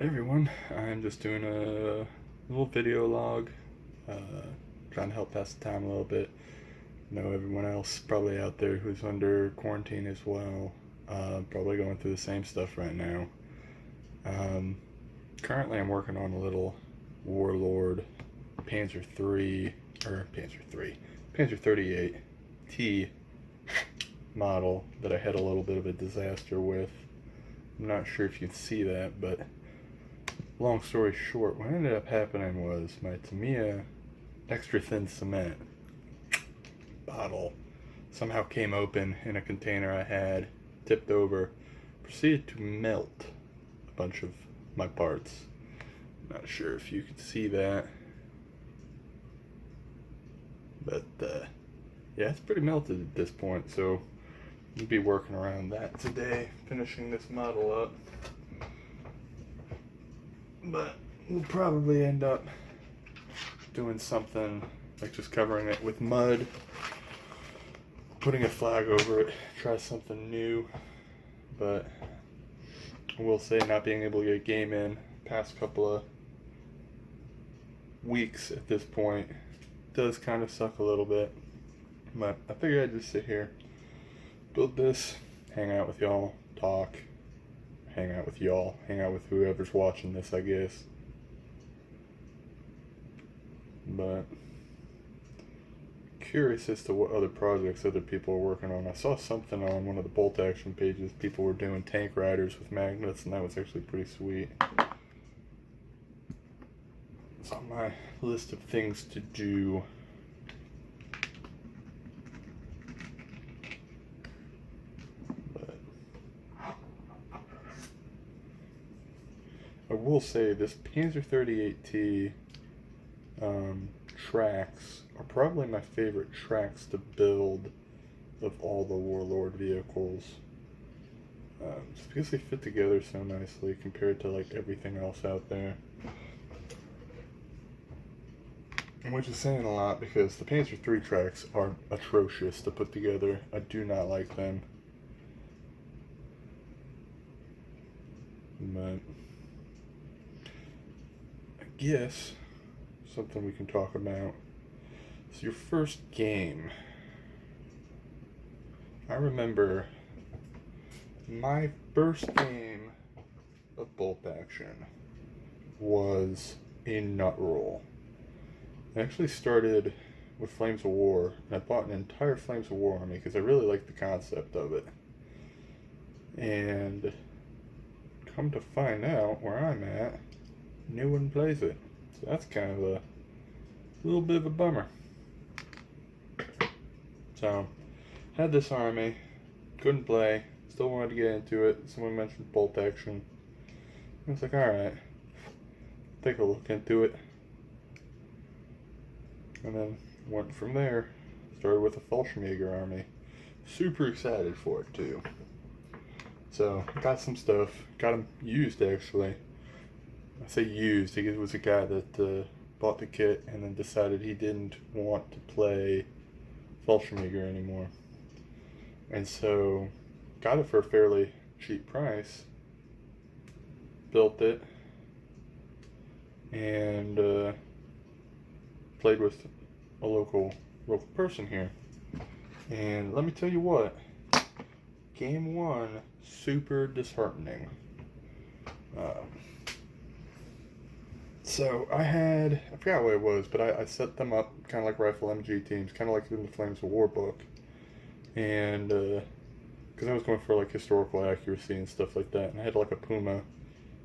Hey everyone, I'm just doing a little video log, trying to help pass the time a little bit. I know everyone else probably out there who's under quarantine as well, probably going through the same stuff right now. Currently I'm working on a little Warlord Panzer 3, Panzer 38T model that I had a little bit of a disaster with. I'm not sure if you can see that, but long story short, what ended up happening was my Tamiya extra thin cement bottle somehow came open in a container I had, tipped over, proceeded to melt a bunch of my parts. Not sure if you can see that, but yeah, it's pretty melted at this point, so we'll be working around that today, finishing this model up. But we'll probably end up doing something like just covering it with mud, putting a flag over it, try something new. But I will say, not being able to get a game in past couple of weeks at this point does kind of suck a little bit. But I figured I'd just sit here, build this, hang out with y'all, talk, hang out with whoever's watching this, I guess. But curious as to what other projects other people are working on. I saw something on one of the bolt action pages. People were doing tank riders with magnets, and that was actually pretty sweet. It's on my list of things to do. I will say this Panzer 38T tracks are probably my favorite tracks to build of all the Warlord vehicles. Just because they fit together so nicely compared to like everything else out there. Which is saying a lot because the Panzer 3 tracks are atrocious to put together. I do not like them. But I guess something we can talk about is your first game. I remember my first game of bolt action was a nut roll. It actually started with Flames of War, and I bought an entire Flames of War army because I really liked the concept of it. And come to find out where I'm at, no one plays it. So that's kind of a little bit of a bummer. So, had this army, couldn't play, still wanted to get into it. Someone mentioned bolt action. I was like, alright, take a look into it. And then went from there. Started with a Fallschirmjäger army. Super excited for it too. So, got some stuff. Got them used actually. I say used, it was a guy that bought the kit and then decided he didn't want to play Fallschirmjäger anymore. And so, got it for a fairly cheap price. Built it. And played with a local person here. And let me tell you what, game one, super disheartening. So I forgot what it was, but I set them up kind of like rifle MG teams, kind of like in the Flames of War book. And because I was going for like historical accuracy and stuff like that, and I had like a Puma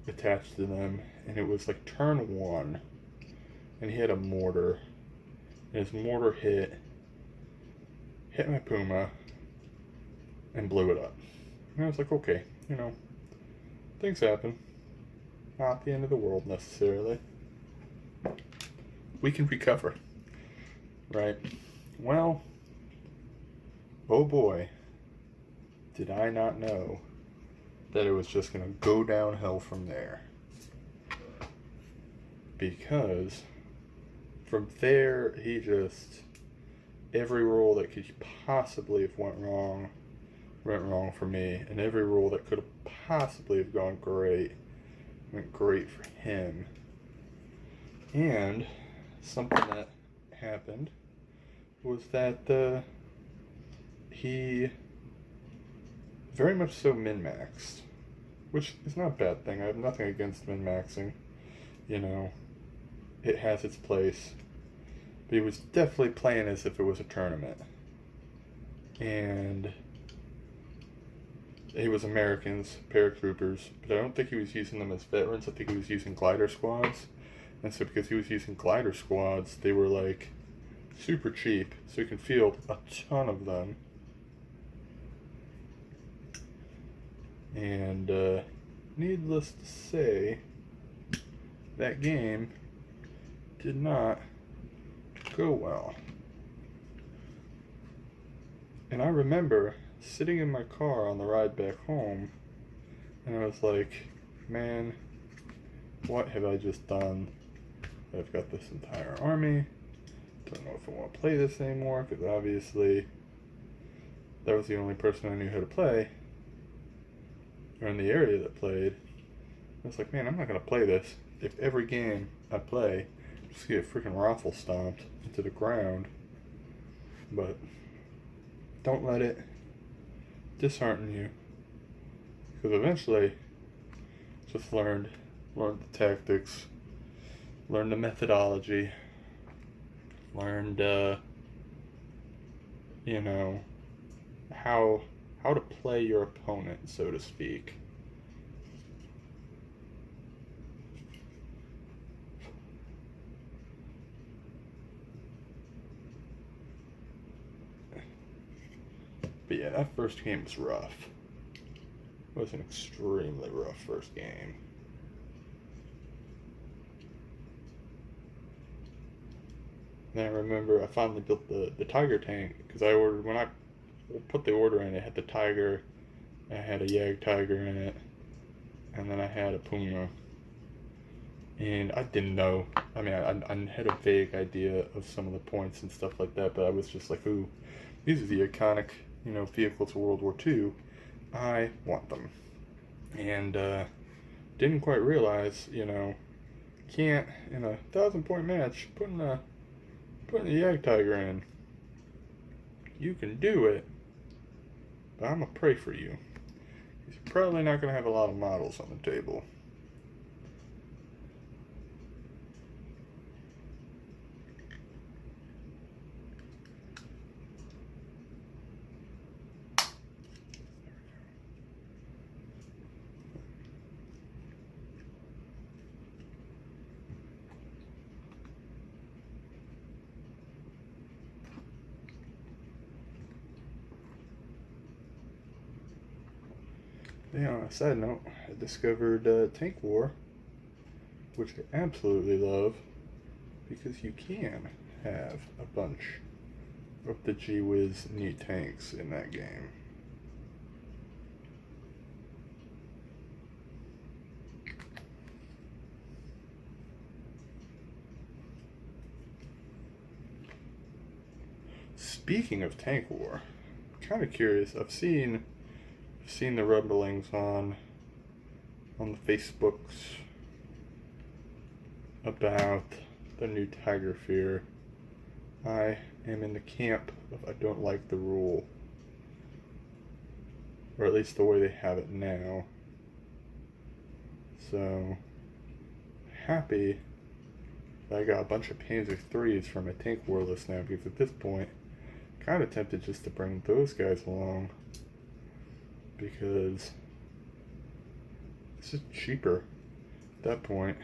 attached to them, and it was like turn one, and he had a mortar, and his mortar hit my Puma and blew it up. And I was like, okay, things happen. Not the end of the world necessarily. We can recover, right? Well, oh boy, did I not know that it was just going to go downhill from there. Because from there, he just, every roll that could possibly have went wrong for me, and every roll that could have possibly have gone great went great for him. And something that happened was that he very much so min-maxed, which is not a bad thing. I have nothing against min-maxing. You know, it has its place. But he was definitely playing as if it was a tournament. And he was Americans, paratroopers, but I don't think he was using them as veterans. I think he was using glider squads. And so because he was using glider squads, they were like super cheap, so you can field a ton of them. And needless to say, that game did not go well. And I remember sitting in my car on the ride back home, and I was like, man, what have I just done? I've got this entire army. Don't know if I want to play this anymore, because obviously that was the only person I knew how to play, or in the area that played. I was like, man, I'm not going to play this if every game I play just get freaking raffle stomped into the ground. But don't let it dishearten you, because eventually just learned the tactics, learned the methodology, learned you know, how to play your opponent, so to speak. But yeah, that first game was rough. It was an extremely rough first game. And I remember I finally built the Tiger tank, because I ordered, when I put the order in, it had the Tiger, I had a Yag Tiger in it, and then I had a Puma. And I didn't know, I mean, I had a vague idea of some of the points and stuff like that, but I was just like, ooh, these are the iconic, you know, vehicles of World War II. I want them. And didn't quite realize, you know, can't, in a 1,000-point match, putting the Yag Tiger in. You can do it, but I'm gonna pray for you. You're probably not gonna have a lot of models on the table. Yeah, on a side note, I discovered Tank War, which I absolutely love, because you can have a bunch of the gee-whiz neat tanks in that game. Speaking of Tank War, I'm kind of curious. I've seen the rumblings on the Facebooks about the new Tiger Fear. I am in the camp of I don't like the rule, or at least the way they have it now. So happy that I got a bunch of Panzer 3s from my Tank War list now, because at this point, kind of tempted just to bring those guys along, because it's just cheaper at that point.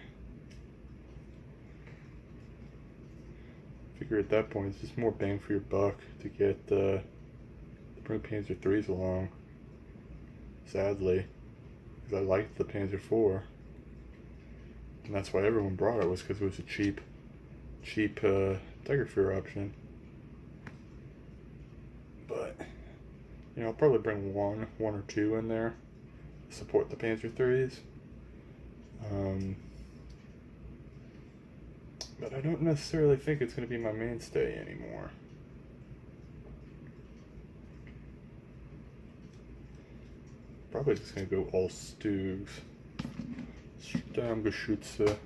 Figure at that point it's just more bang for your buck to get to bring Panzer 3s along. Sadly, because I liked the Panzer 4, and that's why everyone brought it, was because it was a cheap Tiger Fear option. But you know, I'll probably bring one or two in there, support the Panzer 3s. But I don't necessarily think it's going to be my mainstay anymore. Probably just going to go all Stugs. Stammgeschütze.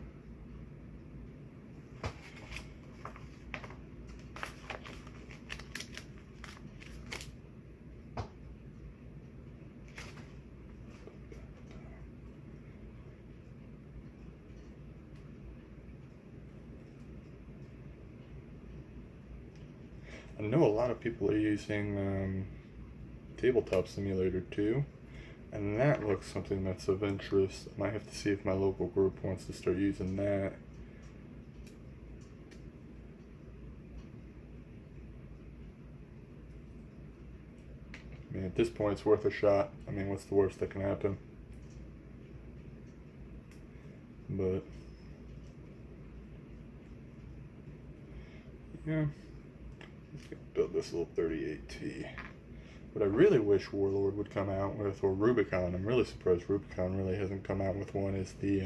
I know a lot of people are using Tabletop Simulator 2, and that looks something that's of interest. I might have to see if my local group wants to start using that. I mean, at this point, it's worth a shot. I mean, what's the worst that can happen? But yeah, let's build this little 38T. What I really wish Warlord would come out with, or Rubicon, I'm really surprised Rubicon really hasn't come out with one, is the,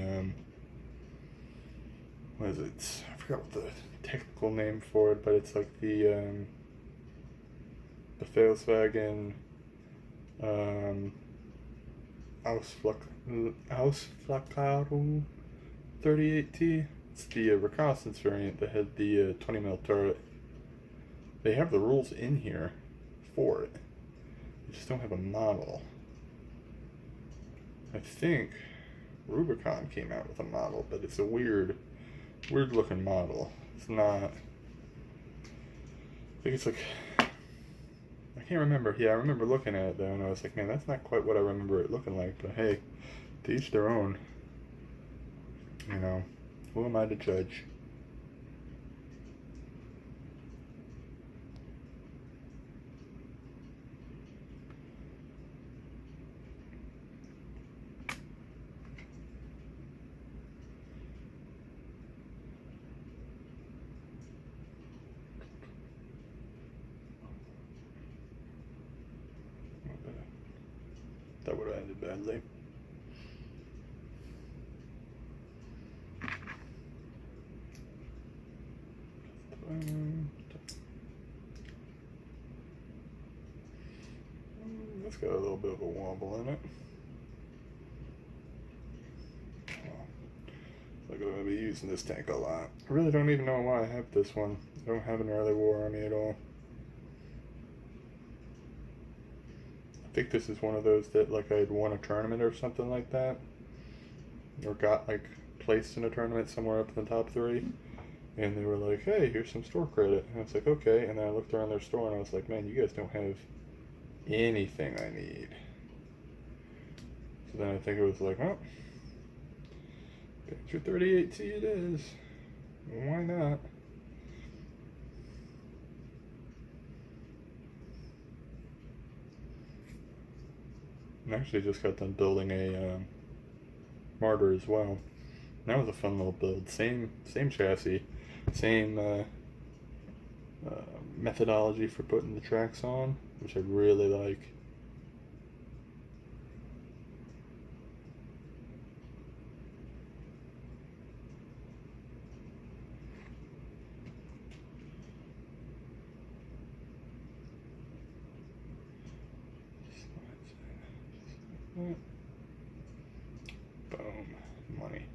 what is it? I forgot what the technical name for it, but it's like the Volkswagen, Ausflacaro 38T. It's the reconnaissance variant that had the 20mm turret. They have the rules in here for it. They just don't have a model. I think Rubicon came out with a model, but it's a weird looking model. It's not. I think it's like. I can't remember. Yeah, I remember looking at it though, and I was like, man, that's not quite what I remember it looking like. But hey, to each their own. You know, who am I to judge? That would have ended badly. It's got a little bit of a wobble in it. Like I'm going to be using this tank a lot. I really don't even know why I have this one. I don't have an early war army at all. I think this is one of those that like I had won a tournament or something like that, or got like placed in a tournament somewhere up in the top 3, and they were like, hey, here's some store credit, and I was like, okay, and then I looked around their store and I was like, man, you guys don't have anything I need. So then I think it was like, oh, Panzer 38T it is, why not? I actually just got done building a Martyr as well. That was a fun little build. Same chassis, same methodology for putting the tracks on, which I really like. Boom, money.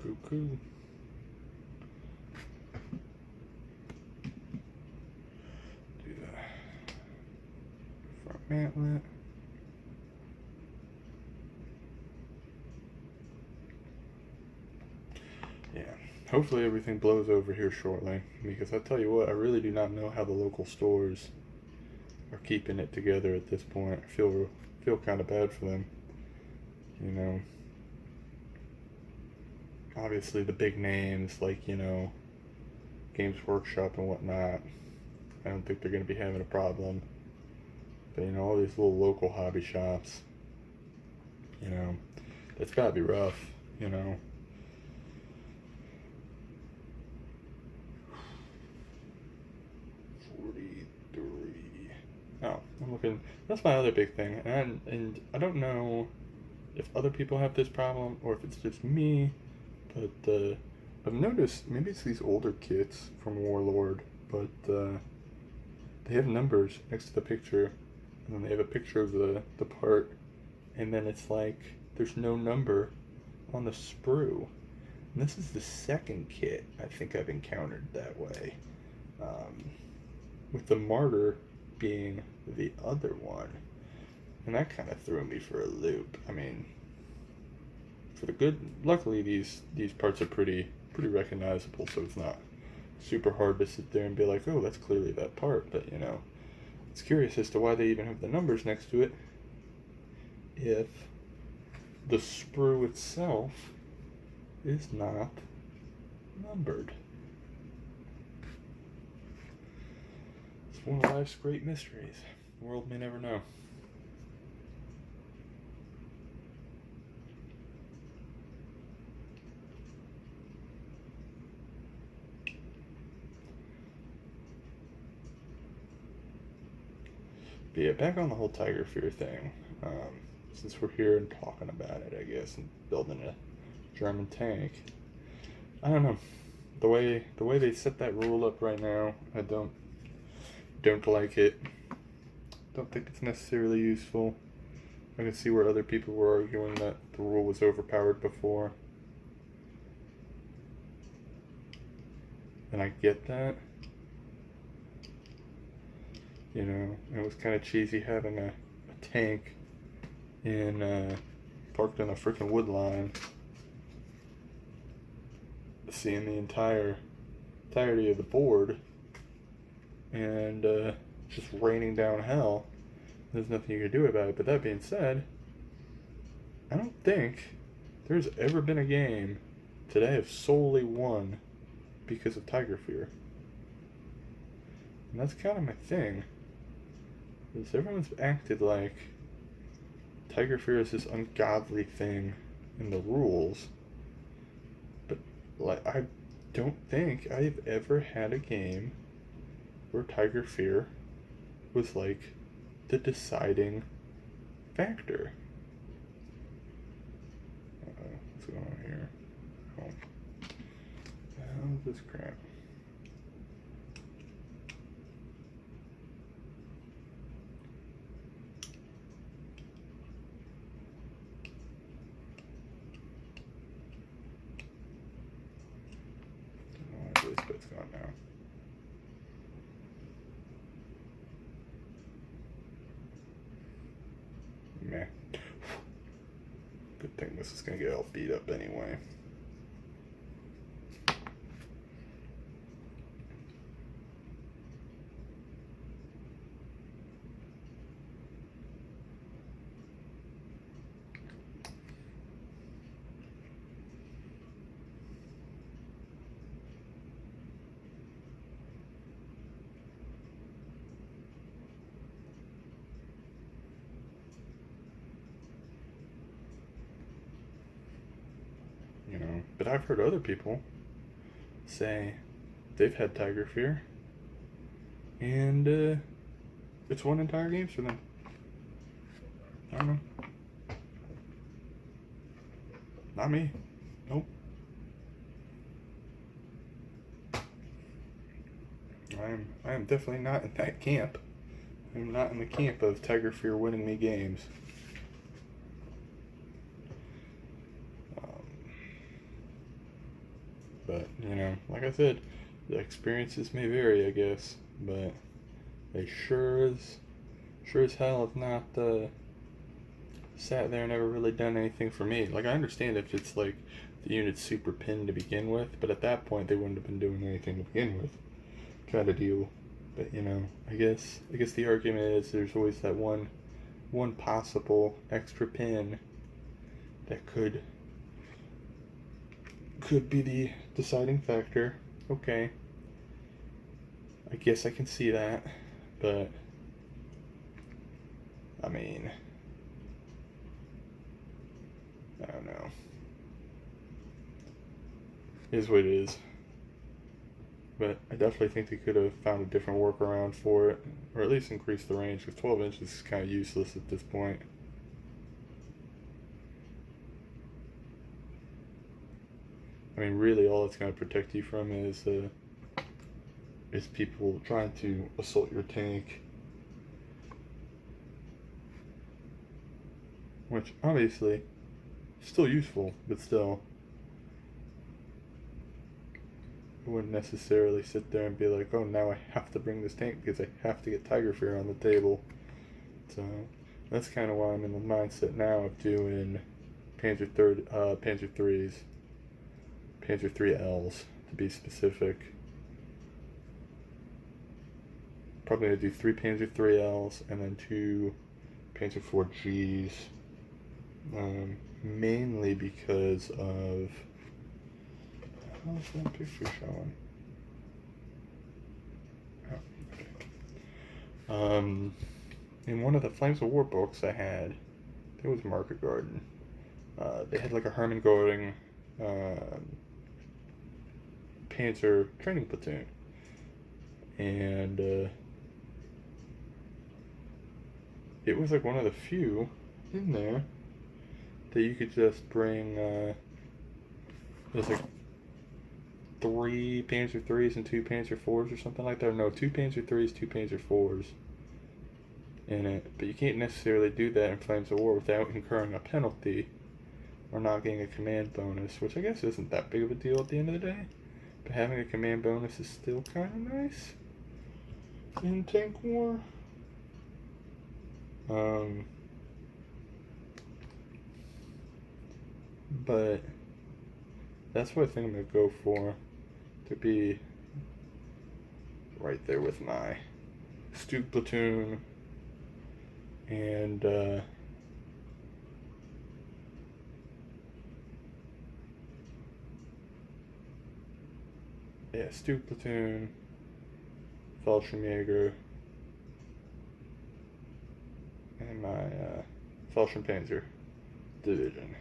Cuckoo. Do the front mantlet. Yeah, hopefully everything blows over here shortly, because I tell you what, I really do not know how the local stores are keeping it together at this point. I feel kind of bad for them, you know. Obviously the big names like, you know, Games Workshop and whatnot, I don't think they're going to be having a problem. But, you know, all these little local hobby shops, you know, it's got to be rough, you know. Oh, I'm looking. That's my other big thing, and I don't know if other people have this problem or if it's just me, but I've noticed maybe it's these older kits from Warlord, but they have numbers next to the picture, and then they have a picture of the part, and then it's like there's no number on the sprue. And this is the second kit I think I've encountered that way, with the martyr being the other one, and that kind of threw me for a loop. I mean, for the good, luckily these parts are pretty recognizable, so it's not super hard to sit there and be like, oh, that's clearly that part. But you know, it's curious as to why they even have the numbers next to it if the sprue itself is not numbered. It's one of life's great mysteries. The world may never know. But yeah, back on the whole Tiger Fear thing. Since we're here and talking about it, I guess, and building a German tank, I don't know. The way they set that rule up right now, I don't like it. Don't think it's necessarily useful. I can see where other people were arguing that the rule was overpowered before, and I get that. You know, it was kind of cheesy having a tank parked in a freaking wood line, seeing the entirety of the board, and just raining down hell. There's nothing you can do about it. But that being said, I don't think there's ever been a game that I have solely won because of Tiger Fear. And that's kind of my thing. Is everyone's acted like Tiger Fear is this ungodly thing in the rules, but like I don't think I've ever had a game where Tiger Fear was like the deciding factor. What's going on here? Oh, the hell is this crap? This bit's gone now. Meh. Good thing this is gonna get all beat up anyway. You know, but I've heard other people say they've had Tiger Fear and it's won entire games for them. I don't know. Not me. Nope. I am definitely not in that camp. I'm not in the camp of Tiger Fear winning me games. But, you know, like I said, the experiences may vary, I guess, but they sure as hell have not sat there and never really done anything for me. Like, I understand if it's like the unit's super pinned to begin with, but at that point they wouldn't have been doing anything to begin with, kind of deal. But, you know, I guess the argument is there's always that one possible extra pin that could be the deciding factor. Okay, I guess I can see that, but I mean, I don't know. It is what it is. But I definitely think they could have found a different workaround for it, or at least increased the range, because 12 inches is kind of useless at this point. I mean, really all it's going to protect you from is is people trying to assault your tank. Which, obviously, still useful, but still, I wouldn't necessarily sit there and be like, oh, now I have to bring this tank because I have to get Tiger Fear on the table. So, that's kind of why I'm in the mindset now of doing Panzer 3s, Panzer 3Ls, to be specific. Probably going to do 3 Panzer 3Ls and then 2 Panzer 4Gs. Mainly because of... How's that picture showing? Oh, okay. In one of the Flames of War books I had, it was Market Garden. They had like a Hermann Göring Panzer training platoon. And it was like one of the few in there that you could just bring, there's like 3 Panzer 3s and 2 Panzer 4s or something like that. No, 2 Panzer 3s, 2 Panzer 4s in it. But you can't necessarily do that in Flames of War without incurring a penalty or not getting a command bonus, which I guess isn't that big of a deal at the end of the day. But having a command bonus is still kind of nice in Tank War. But that's what I think I'm going to go for, to be right there with my Stuke platoon and Stuke platoon, Fallschirmjäger, and my Fallschirmpanzer division,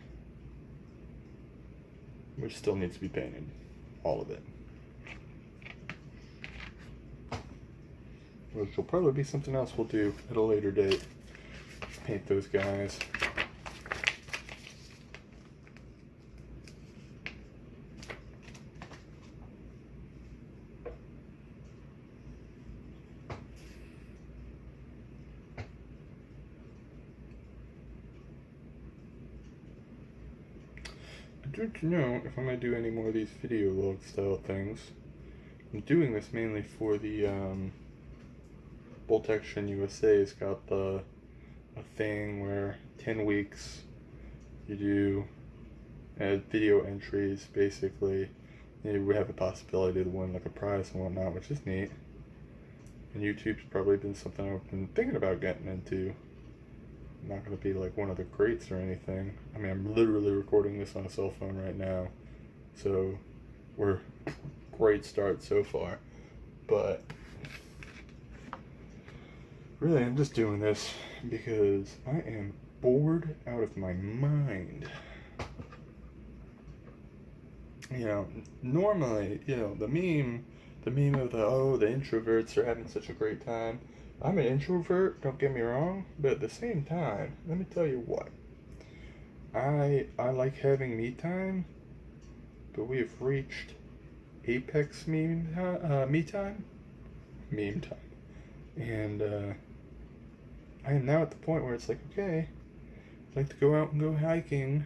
which still needs to be painted, all of it. Which will probably be something else we'll do at a later date. Paint those guys. I don't know if I'm going to do any more of these video log style things. I'm doing this mainly for the Bolt Action USA's got a thing where 10 weeks you do video entries, basically. You would have a possibility to win like a prize and whatnot, which is neat. And YouTube's probably been something I've been thinking about getting into. I'm not going to be like one of the greats or anything. I mean, I'm literally recording this on a cell phone right now, so we're great start so far. But really, I'm just doing this because I am bored out of my mind. You know, normally, you know, the meme of the introverts are having such a great time. I'm an introvert, don't get me wrong, but at the same time, let me tell you what. I like having me time, but we have reached apex me time, and I am now at the point where it's like, okay, I'd like to go out and go hiking.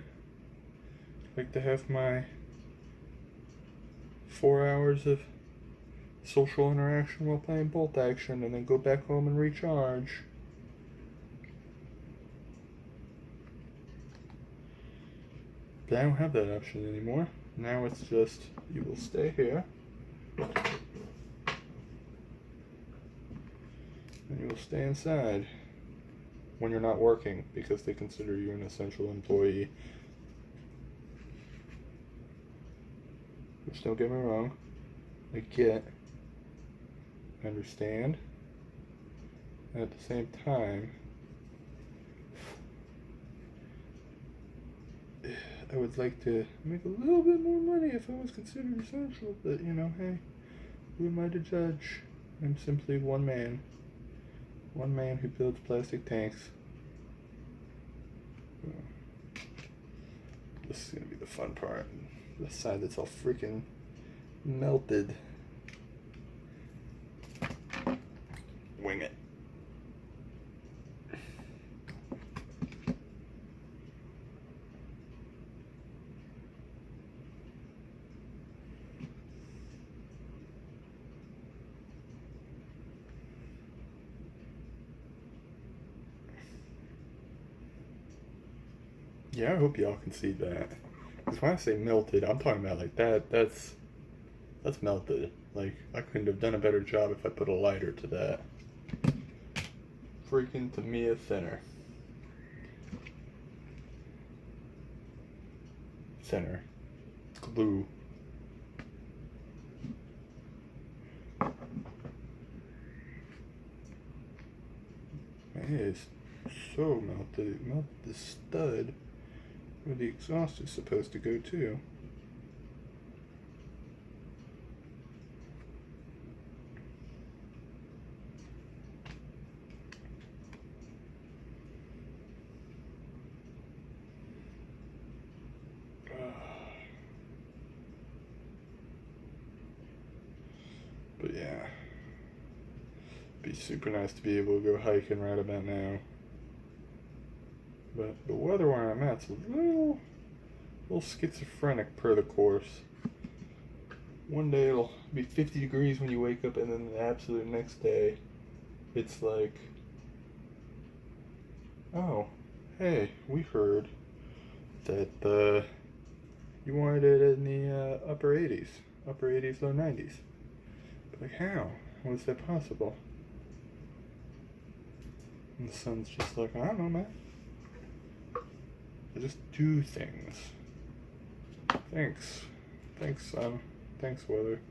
I'd like to have my 4 hours of social interaction while playing Bolt Action and then go back home and recharge. But I don't have that option anymore. Now it's just, you will stay here and you will stay inside when you're not working because they consider you an essential employee. Which, don't get me wrong, I get, I understand, and at the same time, I would like to make a little bit more money if I was considered essential, but you know, hey, who am I to judge? I'm simply one man who builds plastic tanks. This is gonna be the fun part. The side that's all freaking melted. wing it. Yeah, I hope y'all can see that. Because when I say melted, I'm talking about like that. That's melted. Like, I couldn't have done a better job if I put a lighter to that. Freaking Tamiya thinner. Thinner. Glue. It is so melted. It melted the stud where the exhaust is supposed to go to. But yeah, be super nice to be able to go hiking right about now. But the weather where I'm at's a little schizophrenic per the course. One day it'll be 50 degrees when you wake up, and then the absolute next day, it's like, oh, hey, we heard that you wanted it in the upper 80s, low 90s. Like, how? How is that possible? And the sun's just like, I don't know, man. I just do things. Thanks. Thanks, sun. Thanks, weather.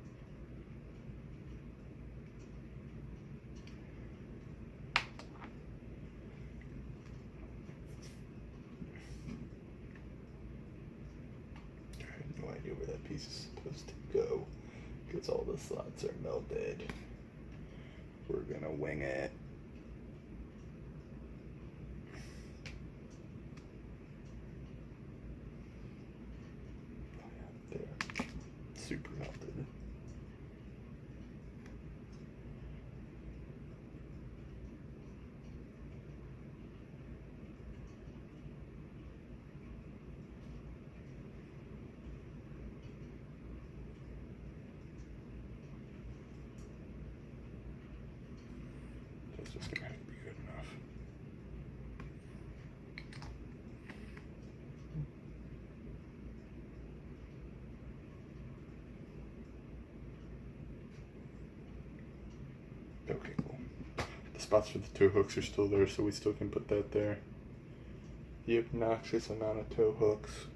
I have no idea where that piece is supposed to go, because all the slots are melted. We're gonna wing it. There. Super melted. That's just gonna have to be good enough. Okay, cool. The spots for the tow hooks are still there, so we still can put that there. The obnoxious amount of tow hooks.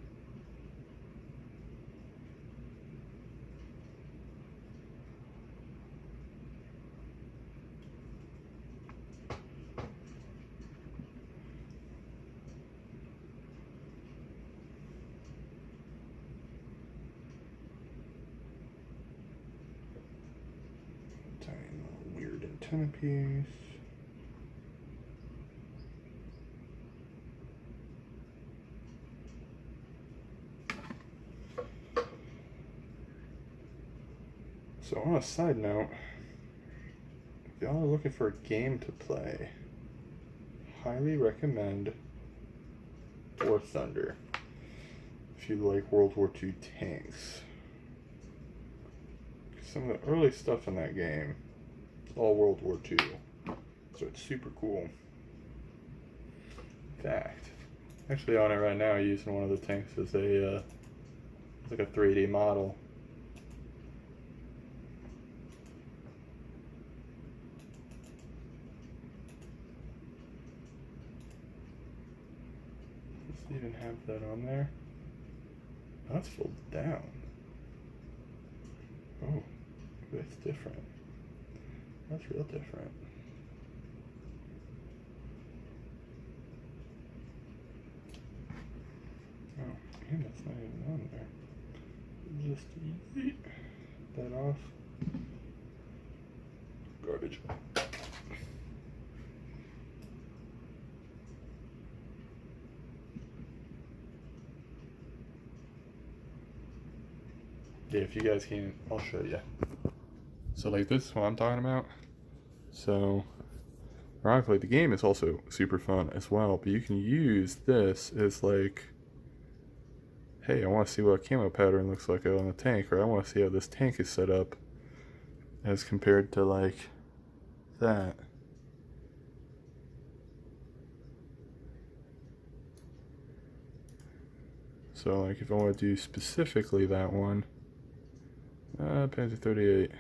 Tiny little weird antenna piece. So on a side note, if y'all are looking for a game to play, highly recommend War Thunder if you like World War II tanks. Some of the early stuff in that game is all World War II, so it's super cool. In fact, actually on it right now, using one of the tanks as a it's like a 3D model. Does it even have that on there? Oh, it's folded down. Oh, that's different. That's real different. Oh, man, that's not even on there. Just yeet that off. Garbage. Yeah, if you guys can't, I'll show you. So like this is what I'm talking about. So Ironically, the game is also super fun as well, but you can use this as like, hey, I want to see what a camo pattern looks like on a tank, or I want to see how this tank is set up as compared to like that. So like if I want to do specifically that one, Panzer 38,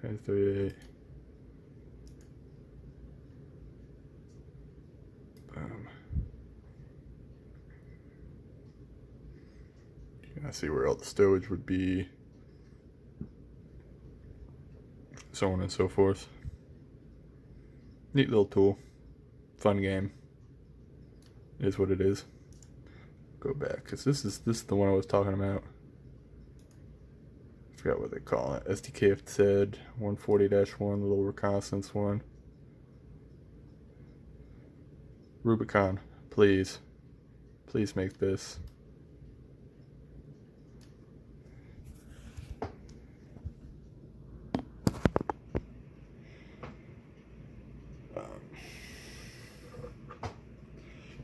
Panzer 38. I see where all the stowage would be, so on and so forth. Neat little tool, fun game. Is what it is. Go back, because this is the one I was talking about. I forgot what they call it. SDKF said 140-1, little reconnaissance one. Rubicon, please make this.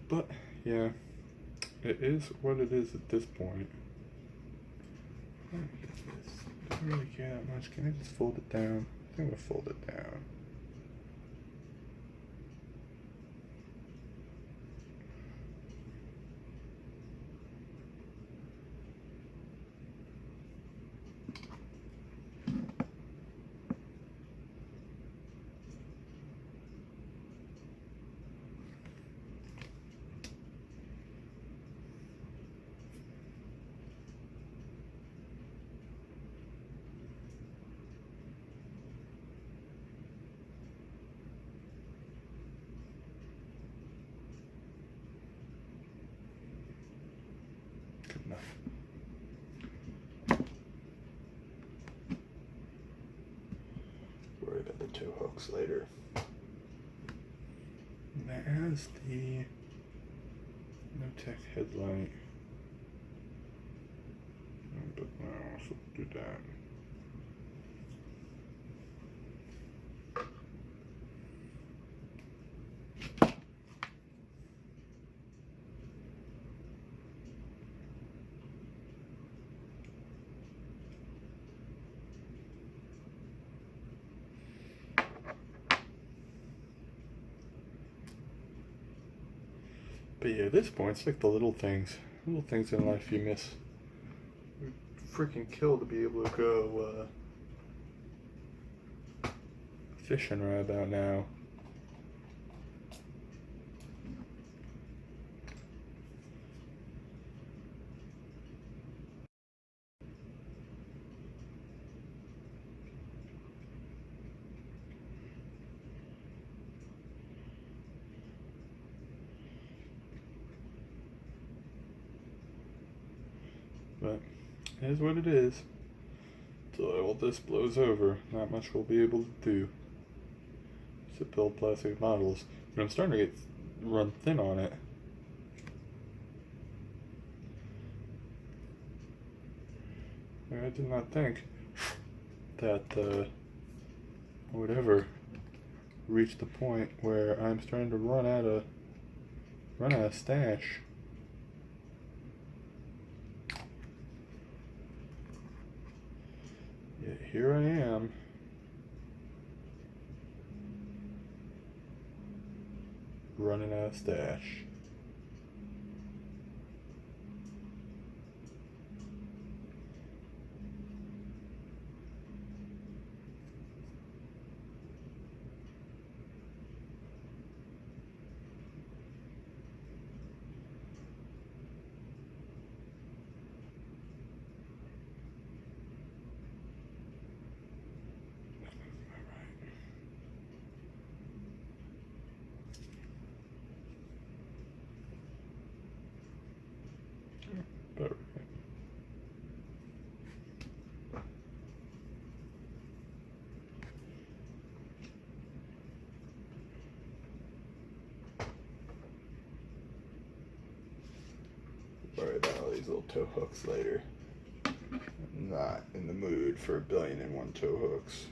But yeah, it is what it is at this point. I don't really care that much. Can I just fold it down? I think I'm gonna fold it down. Good enough. Worry about the tow hooks later. And that has the no tech headlight. But no, so do that. But yeah, at this point, it's like the little things in life you miss. It would freaking kill to be able to go fishing right about now. But it is what it is. Until all this blows over, not much we'll be able to do. To build plastic models. But I'm starting to run thin on it. I did not think that I would ever reach the point where I'm starting to run out of stash. Yet here I am. Running out of stash. But worry about all these little tow hooks later. I'm not in the mood for 1,000,000,001 tow hooks.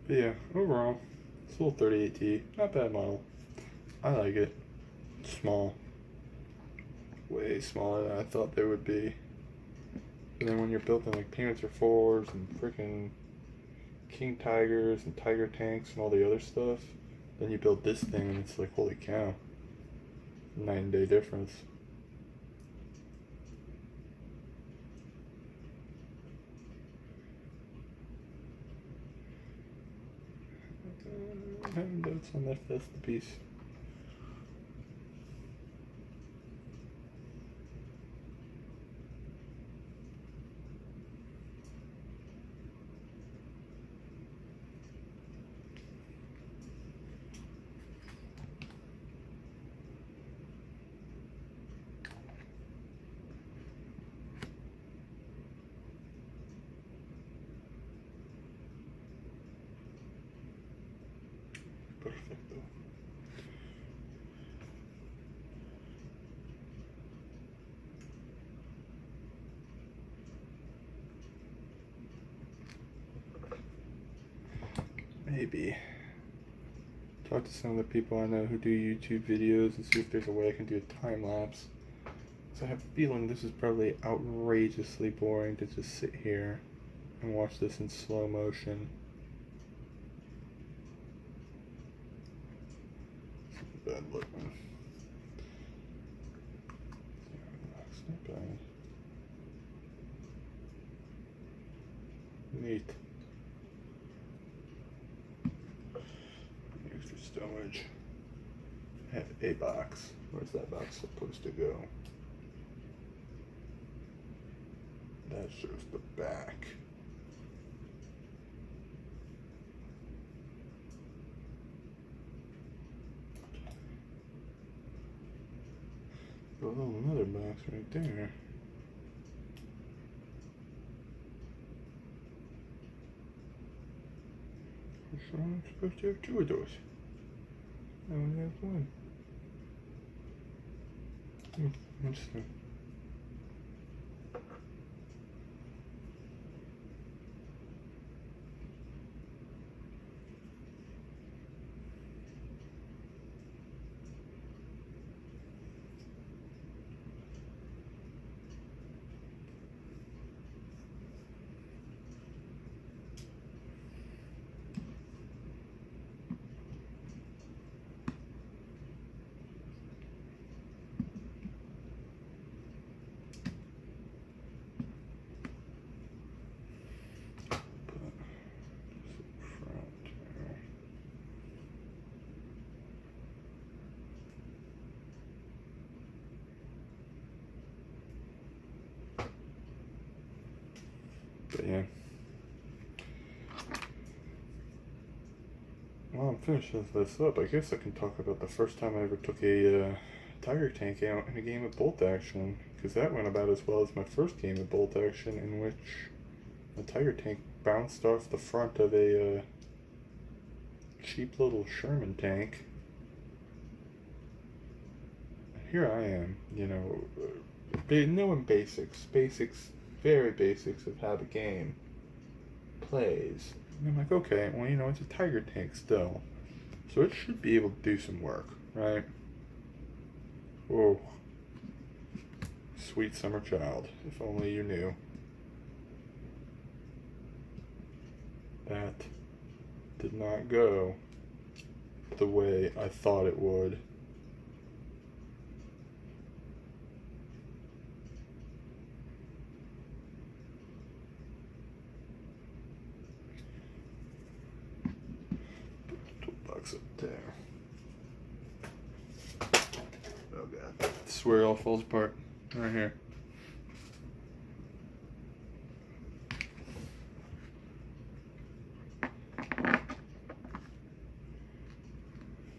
But yeah, overall, it's a little 38T, not bad model. I like it. It's small. Way smaller than I thought they would be. And then when you're building like Panzer IVs and freaking King Tigers and Tiger tanks and all the other stuff, then you build this thing and it's like, holy cow. 9-day difference. Notes on that's the piece. Perfecto. Maybe talk to some of the people I know who do YouTube videos and see if there's a way I can do a time lapse. So I have a feeling this is probably outrageously boring to just sit here and watch this in slow motion. It's bad looking. It's not bad. Neat. Extra stowage. I have a box. Where's that box supposed to go? That shows the back. Oh, another box right there. So I'm supposed to have 2 of those. I only have 1. Interesting. But yeah. Well, I'm finishing this up. I guess I can talk about the first time I ever took a Tiger tank out in a game of bolt action, because that went about as well as my first game of bolt action, in which the Tiger tank bounced off the front of a cheap little Sherman tank. Here I am, you know, knowing basics, very basics of how the game plays. And I'm like, okay, well, you know, it's a Tiger tank still, so it should be able to do some work, right? Oh, sweet summer child, if only you knew. That did not go the way I thought it would. Up there. Oh god. I swear it all falls apart. Right here.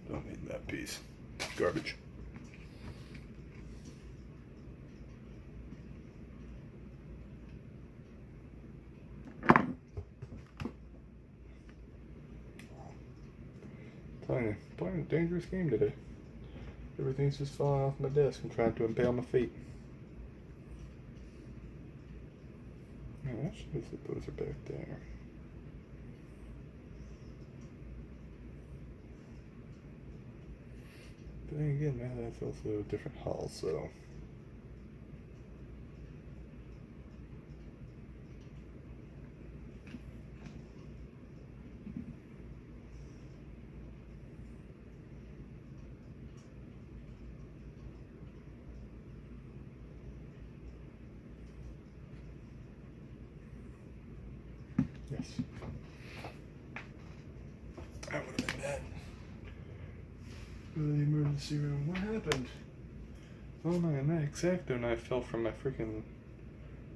Don't need that piece. Garbage. Playing a dangerous game today. Everything's just falling off my desk. I'm trying to impale my feet. Yeah, that shows that those are back there. But then again, now that's also a different hull, so. Yes. That would have been bad. The emergency room. What happened? Oh man, that X-Acto knife fell from my freaking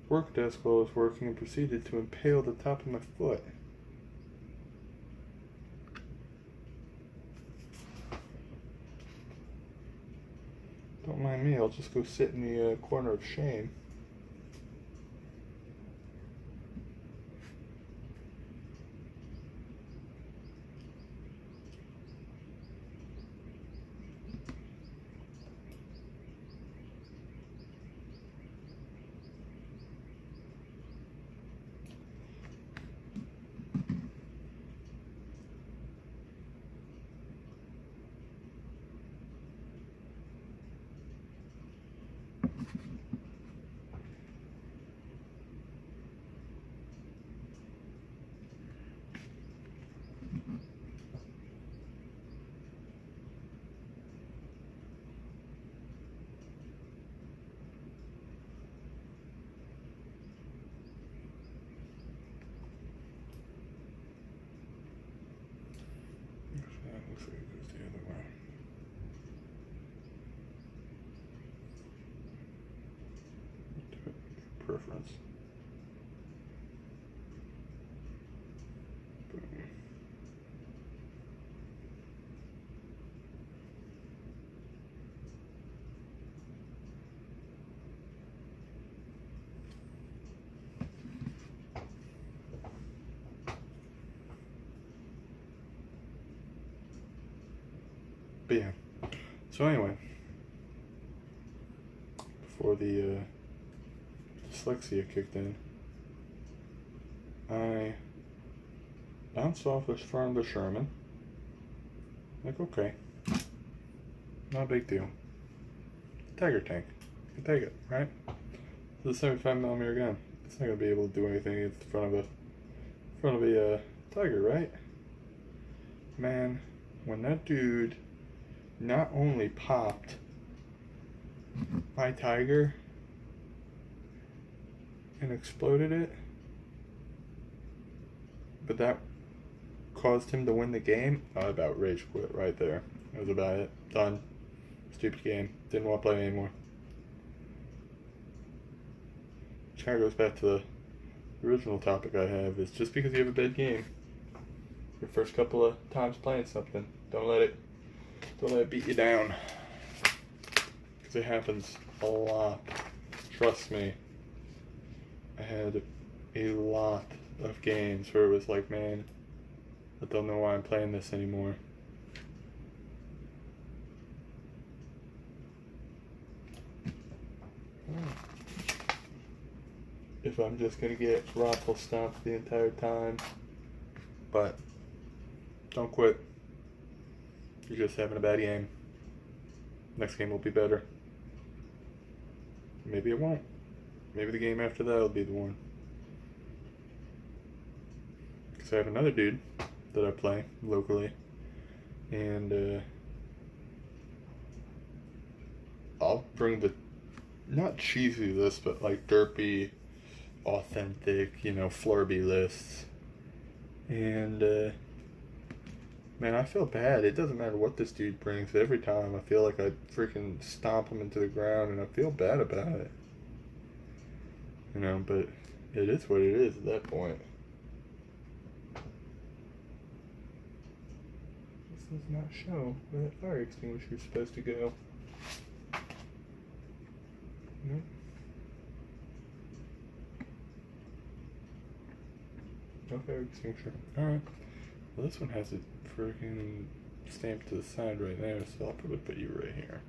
work desk while I was working and proceeded to impale the top of my foot. Don't mind me, I'll just go sit in the corner of shame. That looks like it goes the other way. Preference. But yeah. So anyway, before the dyslexia kicked in, I bounced off this front of the Sherman. Like, okay, not a big deal. Tiger tank, you can take it, right? It's a 75mm gun. It's not gonna be able to do anything in front of a Tiger, right? Man, when that dude not only popped my Tiger and exploded it, but that caused him to win the game, I about rage quit right there. That was about it. Done. Stupid game. Didn't want to play anymore. Which kind of goes back to the original topic I have, is just because you have a bad game, your first couple of times playing something, don't let it beat you down. Because it happens a lot. Trust me. I had a lot of games where it was like, man, I don't know why I'm playing this anymore. If I'm just gonna get raffle stomped the entire time. But don't quit. You're just having a bad game. Next game will be better. Maybe it won't. Maybe the game after that will be the one. Because I have another dude that I play locally. And I'll bring the, not cheesy list, but like derpy, authentic, flurby lists. And man, I feel bad. It doesn't matter what this dude brings. Every time I feel like I freaking stomp him into the ground, and I feel bad about it. But it is what it is at that point. This does not show where that fire extinguisher is supposed to go. Nope. No fire extinguisher. Alright. Well, this one has a freaking stamp to the side right there, so I'll probably put you right here.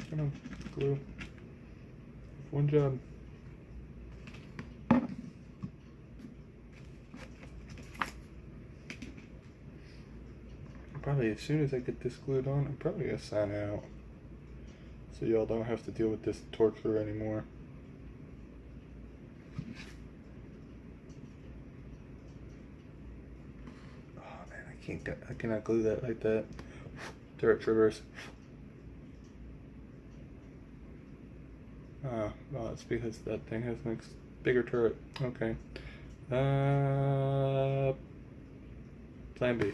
Come on, glue. One job. probably, as soon as I get this glued on, I'm probably going to sign out. So y'all don't have to deal with this torture anymore. Oh man, I cannot glue that like that. Turret triggers. Well, it's because that thing has an bigger turret. Okay. Plan B.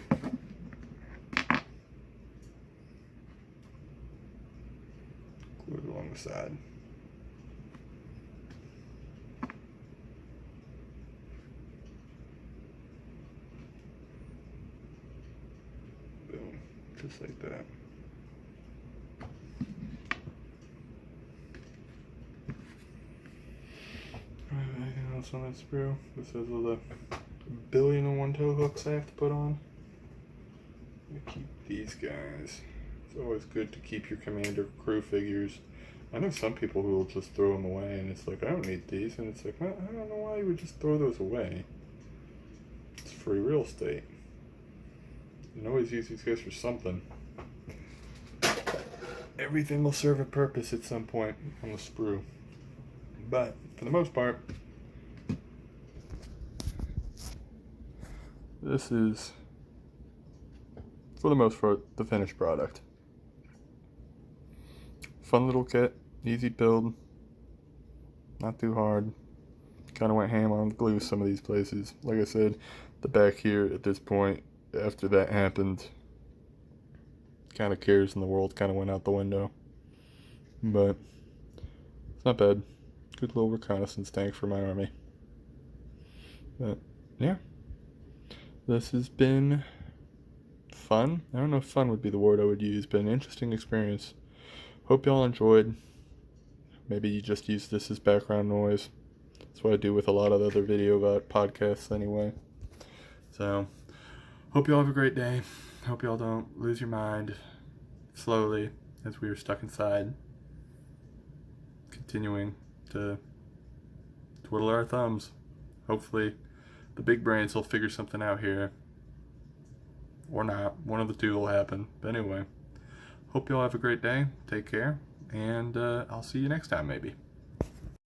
Glue it along the side. Boom. Just like that. Anything else on that sprue? Besides all the 1,000,001 tow hooks I have to put on. Keep these guys. It's always good to keep your commander crew figures. I know some people who will just throw them away, and it's like, I don't need these, and it's like, well, I don't know why you would just throw those away. It's free real estate. You can always use these guys for something. Everything will serve a purpose at some point on the sprue. But, for the most part, this is, for the most part, the finished product. Fun little kit, easy build, not too hard. Kind of went ham on glue some of these places. Like I said, the back here at this point, after that happened, kind of cares in the world kind of went out the window. But it's not bad. Good little reconnaissance tank for my army. But yeah, this has been fun. I don't know if fun would be the word I would use, but an interesting experience. Hope y'all enjoyed. Maybe you just use this as background noise. That's what I do with a lot of other video podcasts anyway. So, hope y'all have a great day. Hope y'all don't lose your mind slowly as we are stuck inside. Continuing to twiddle our thumbs. Hopefully, the big brains will figure something out here. Or not. One of the two will happen. But anyway, hope y'all have a great day. Take care. And I'll see you next time, maybe.